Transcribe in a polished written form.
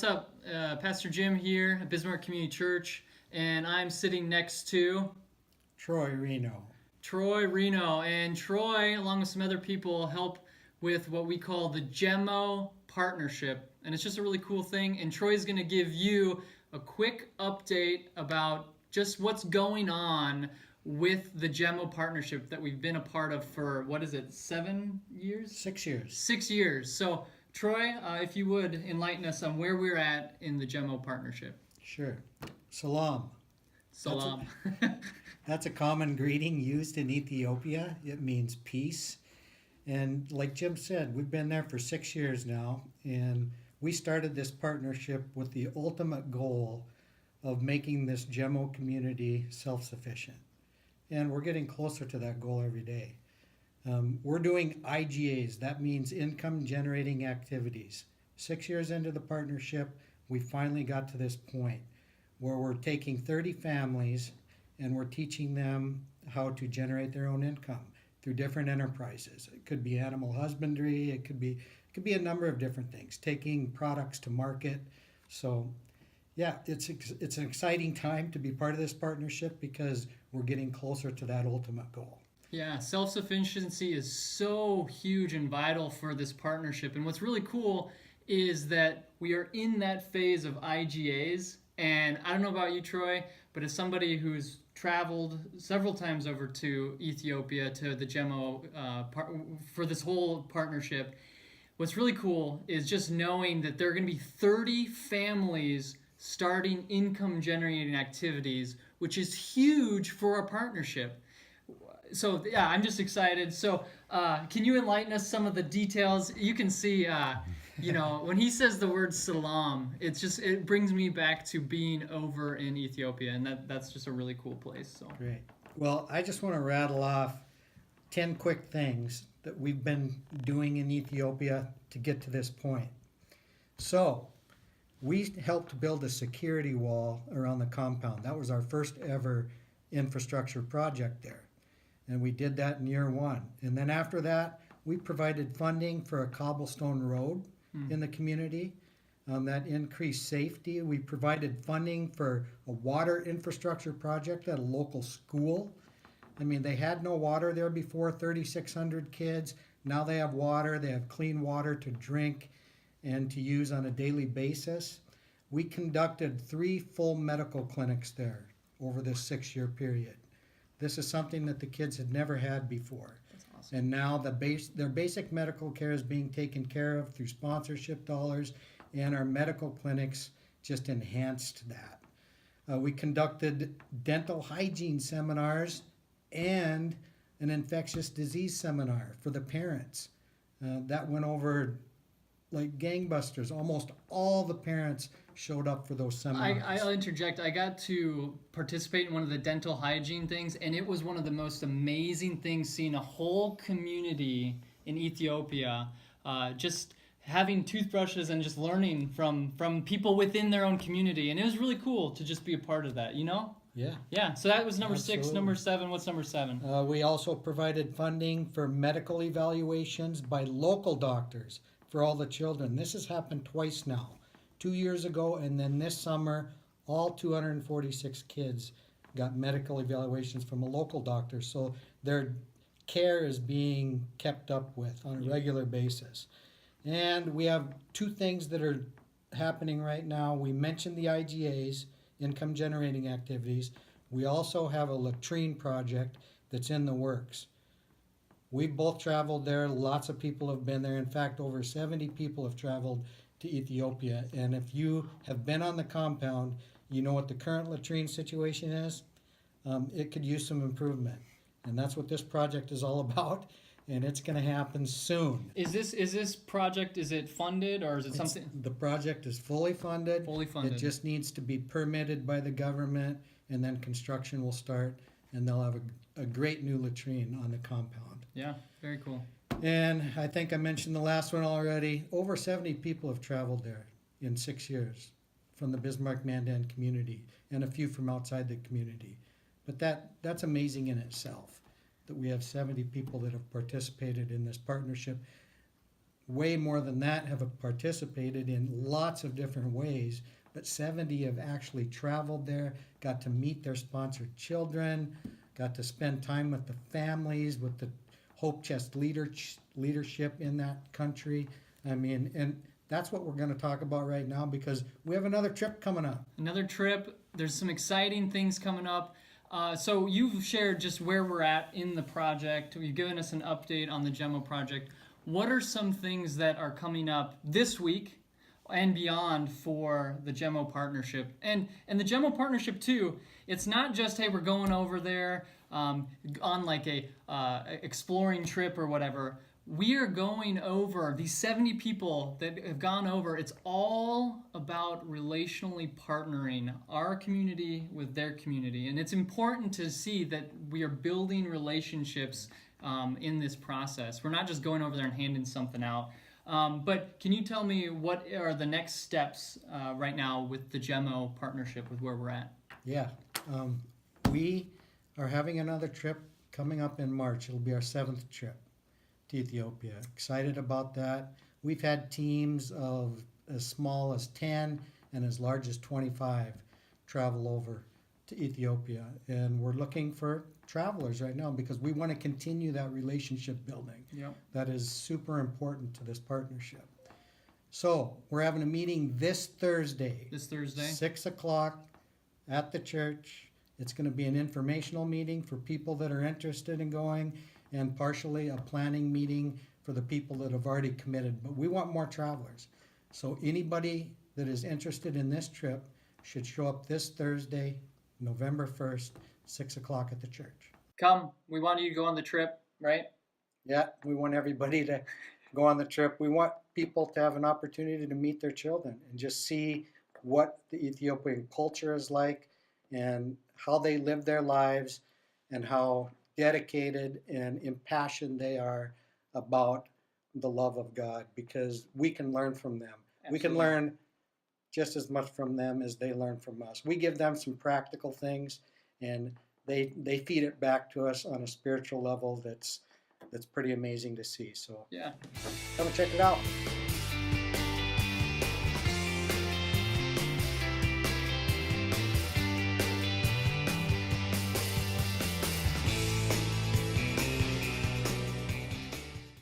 what's up? Pastor Jim here at Bismarck Community Church, and I'm sitting next to Reno. Troy Reno. And Troy, along with some other people, help with what we call the Jemo Partnership. And it's just a really cool thing. And Troy's going to give you a quick update about just what's going on with the Jemo Partnership that we've been a part of for, 7 years? 6 years. 6 years. So, Troy, if you would enlighten us on where we're at in the Jemo Partnership. Sure. Salam. Salam. That's a common greeting used in Ethiopia. It means peace. And like Jim said, we've been there for 6 years now, and we started this partnership with the ultimate goal of making this Jemo community self-sufficient. And we're getting closer to that goal every day. We're doing IGAs, that means income generating activities. 6 years into the partnership, we finally got to this point where we're taking 30 families and we're teaching them how to generate their own income through different enterprises. It could be animal husbandry, it could be a number of different things, taking products to market. So yeah, it's an exciting time to be part of this partnership because we're getting closer to that ultimate goal. Yeah, self-sufficiency is so huge and vital for this partnership. And what's really cool is that we are in that phase of IGAs. And I don't know about you, Troy, but as somebody who's traveled several times over to Ethiopia to the Jemo for this whole partnership, what's really cool is just knowing that there are going to be 30 families starting income generating activities, which is huge for our partnership. So yeah, I'm just excited. So can you enlighten us some of the details? You can see, when he says the word salam, it brings me back to being over in Ethiopia, and that's just a really cool place. So great. Well, I just want to rattle off 10 quick things that we've been doing in Ethiopia to get to this point. So we helped build a security wall around the compound. That was our first ever infrastructure project there. And we did that in year one. And then after that, we provided funding for a cobblestone road in the community that increased safety. We provided funding for a water infrastructure project at a local school. I mean, they had no water there before, 3,600 kids. Now they have water. They have clean water to drink and to use on a daily basis. We conducted 3 full medical clinics there over this 6-year period. This is something that the kids had never had before. that's awesome. And now their basic medical care is being taken care of through sponsorship dollars, and our medical clinics just enhanced that. We conducted dental hygiene seminars and an infectious disease seminar for the parents. That went over like gangbusters. Almost all the parents showed up for those seminars. I'll interject. I got to participate in one of the dental hygiene things, and it was one of the most amazing things, seeing a whole community in Ethiopia just having toothbrushes and just learning from people within their own community. And it was really cool to just be a part of that, Yeah. Yeah, so that was number Absolutely. 6. Number 7, what's number 7? We also provided funding for medical evaluations by local doctors for all the children. This has happened twice now. 2 years ago, and then this summer, all 246 kids got medical evaluations from a local doctor. So their care is being kept up with on a regular basis. And we have 2 things that are happening right now. We mentioned the IGAs, income generating activities. We also have a latrine project that's in the works. We've both traveled there. Lots of people have been there. In fact, over 70 people have traveled to Ethiopia. And if you have been on the compound, you know what the current latrine situation is. It could use some improvement. And that's what this project is all about. And it's going to happen soon. Is this project, is it funded, or is it something? The project is fully funded. Fully funded. It just needs to be permitted by the government, and then construction will start, and they'll have a great new latrine on the compound. Yeah, very cool. And I think I mentioned the last one already. Over 70 people have traveled there in 6 years from the Bismarck-Mandan community, and a few from outside the community. But that's amazing in itself, that we have 70 people that have participated in this partnership. way more than that have participated in lots of different ways, but 70 have actually traveled there, got to meet their sponsored children, got to spend time with the families, with the Hope Chest leadership in that country. I mean, and that's what we're going to talk about right now, because we have another trip coming up. Another trip. There's some exciting things coming up. So you've shared just where we're at in the project. You've given us an update on the Jemo project. What are some things that are coming up this week and beyond for the Jemo Partnership? And the Jemo Partnership too, it's not just, hey, we're going over there on like a exploring trip or whatever. We are going over, these 70 people that have gone over, it's all about relationally partnering our community with their community. And it's important to see that we are building relationships in this process. We're not just going over there and handing something out. But can you tell me what are the next steps right now with the Jemo Partnership, with where we're at? Yeah, we are having another trip coming up in March. It'll be our 7th trip to Ethiopia. Excited about that. We've had teams of as small as 10 and as large as 25 travel over to Ethiopia. And we're looking for travelers right now because we want to continue that relationship building. Yep. That is super important to this partnership. So we're having a meeting this Thursday. 6 o'clock at the church. It's going to be an informational meeting for people that are interested in going, and partially a planning meeting for the people that have already committed. But we want more travelers. So anybody that is interested in this trip should show up this Thursday, November 1st, 6 o'clock at the church. Come. We want you to go on the trip, right? Yeah, we want everybody to go on the trip. We want people to have an opportunity to meet their children and just see what the Ethiopian culture is like and how they live their lives and how dedicated and impassioned they are about the love of God, because we can learn from them. Absolutely. We can learn just as much from them as they learn from us. We give them some practical things, and they feed it back to us on a spiritual level that's pretty amazing to see. So yeah, come and check it out.